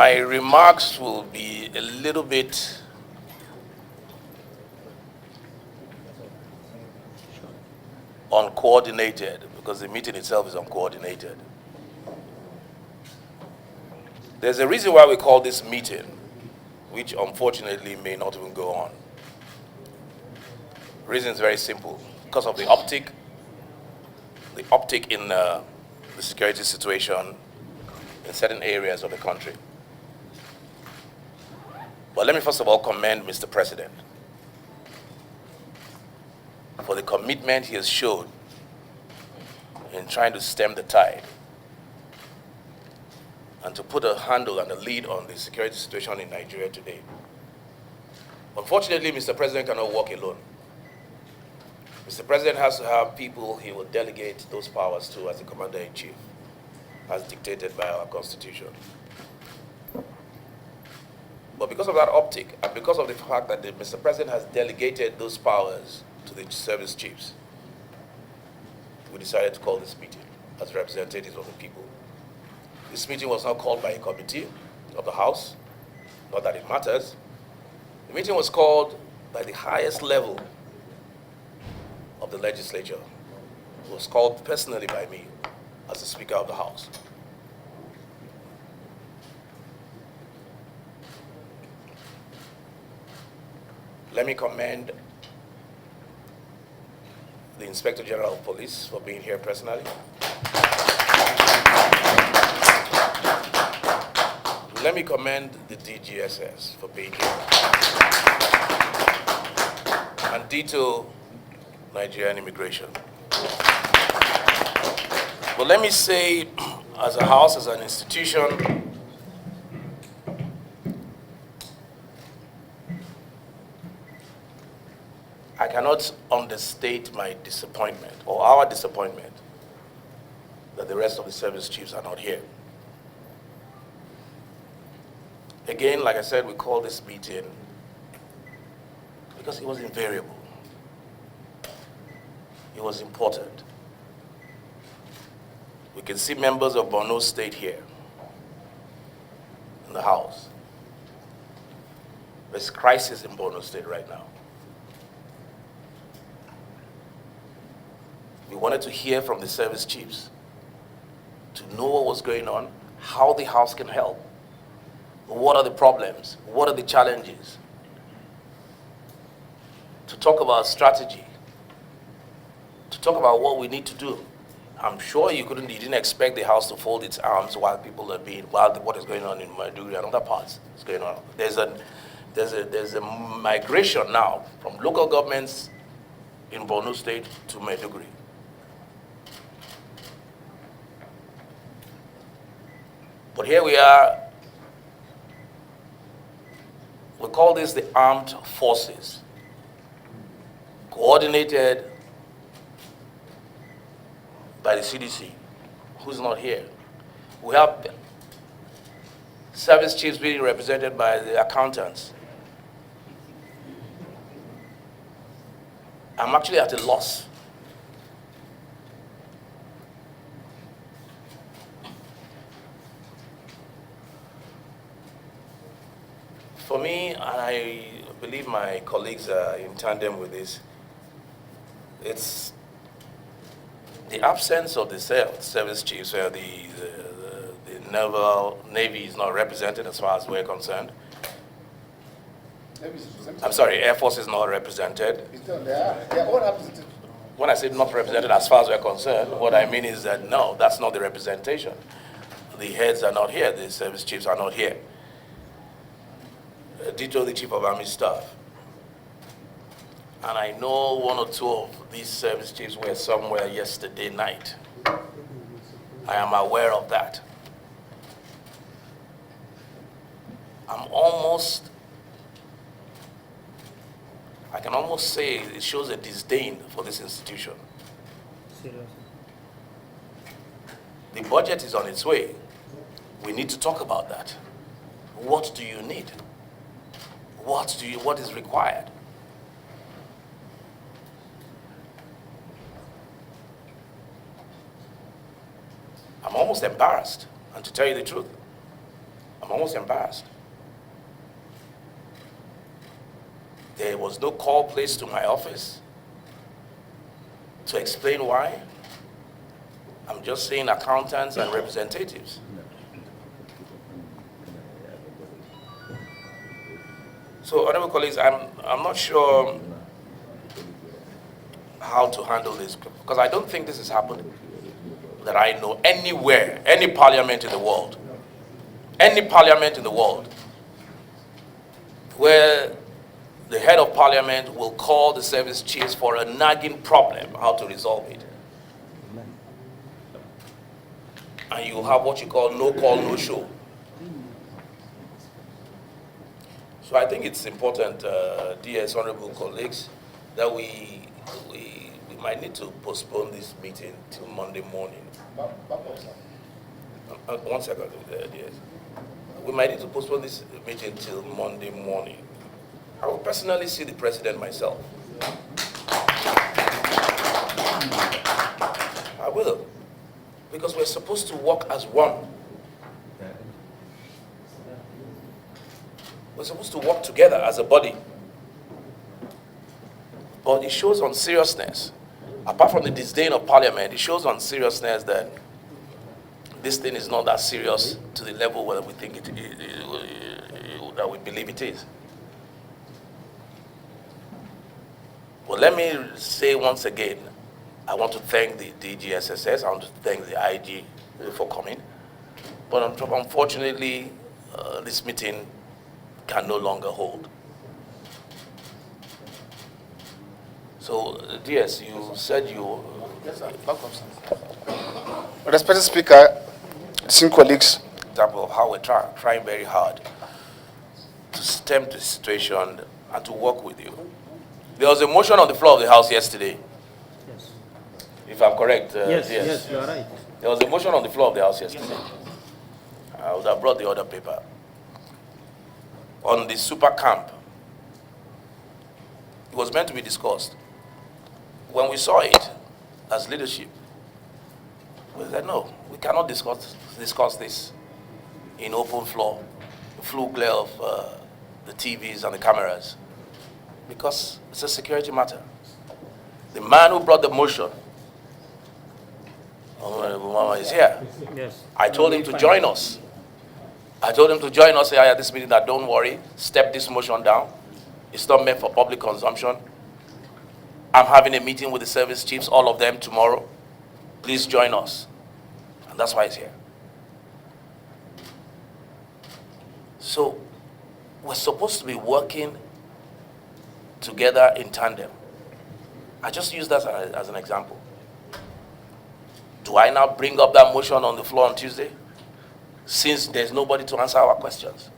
My remarks will be a little bit uncoordinated because the meeting itself is uncoordinated. There's a reason why we call this meeting, which unfortunately may not even go on. The reason is very simple. Because of the uptick in the security situation in certain areas of the country. But let me first of all commend Mr. President for the commitment he has showed in trying to stem the tide and to put a handle and a lead on the security situation in Nigeria today. Unfortunately, Mr. President cannot walk alone. Mr. President has to have people he will delegate those powers to as the Commander-in-Chief, as dictated by our Constitution. But because of that optic, and because of the fact that Mr. President has delegated those powers to the service chiefs, we decided to call this meeting as representatives of the people. This meeting was not called by a committee of the House, not that it matters. The meeting was called by the highest level of the legislature. It was called personally by me as the Speaker of the House. Let me commend the Inspector General of Police for being here personally. Let me commend the DGSS for being here. And ditto Nigerian Immigration. But let me say, as a house, as an institution, I cannot understate my disappointment, or our disappointment, that the rest of the service chiefs are not here. Again, like I said, we called this meeting because it was invariable. It was important. We can see members of Borno State here in the House. There's crisis in Borno State right now. We wanted to hear from the service chiefs to know what was going on, how the House can help, what are the problems, what are the challenges, to talk about strategy, to talk about what we need to do. I'm sure you didn't expect the House to fold its arms while what is going on in Maiduguri and other parts is going on. There's a migration now from local governments in Borno State to Maiduguri. But here we are, we call this the armed forces, coordinated by the CDC, who's not here. We have service chiefs being represented by the accountants. I'm actually at a loss. For me, and I believe my colleagues are in tandem with this, it's the absence of the service chiefs where the Naval, Navy is not represented as far as we're concerned. I'm sorry, Air Force is not represented. They're all represented. When I say not represented as far as we're concerned, what I mean is that no, that's not the representation. The heads are not here, the service chiefs are not here. Ditto the Chief of Army Staff. And I know one or two of these service chiefs were somewhere yesterday night. I am aware of that. I can almost say it shows a disdain for this institution. Seriously. The budget is on its way. We need to talk about that. What do you need? What is required? I'm almost embarrassed, and to tell you the truth, I'm I'm almost embarrassed. There was no call placed to my office to explain why. I'm just saying accountants and representatives. So, honorable colleagues, I'm not sure how to handle this, because I don't think this has happened that I know anywhere, any parliament in the world, where the head of parliament will call the service chiefs for a nagging problem, how to resolve it. And you have what you call no call, no show. So I think it's important, DS honorable colleagues, that we might need to postpone this meeting till Monday morning. One second, DS. We might need to postpone this meeting till Monday morning. I will personally see the president myself. I will. Because we're supposed to work as one. We're supposed to work together as a body. But it shows on seriousness. Apart from the disdain of parliament, it shows on seriousness that this thing is not that serious to the level where we think that we believe it is. Well, let me say once again, I want to thank the DGSSS, I want to thank the IG for coming. But unfortunately, this meeting can no longer hold. So, DS, you said you... Yes, sir. Respected Speaker, esteemed colleagues. Example of how we're trying very hard to stem the situation and to work with you. There was a motion on the floor of the House yesterday. Yes. If I'm correct, Yes, you are right. There was a motion on the floor of the House yesterday. I would have brought the other paper. On the super camp. It was meant to be discussed. When we saw it as leadership, we said, no, we cannot discuss this in open floor, full glare of the TVs and the cameras, because it's a security matter. The man who brought the motion, is here. Yes. I told him to join us. I told him to join us here at this meeting, that don't worry, step this motion down. It's not meant for public consumption. I'm having a meeting with the service chiefs, all of them, tomorrow. Please join us. And that's why it's here. So, we're supposed to be working together in tandem. I just use that as an example. Do I now bring up that motion on the floor on Tuesday, since there's nobody to answer our questions?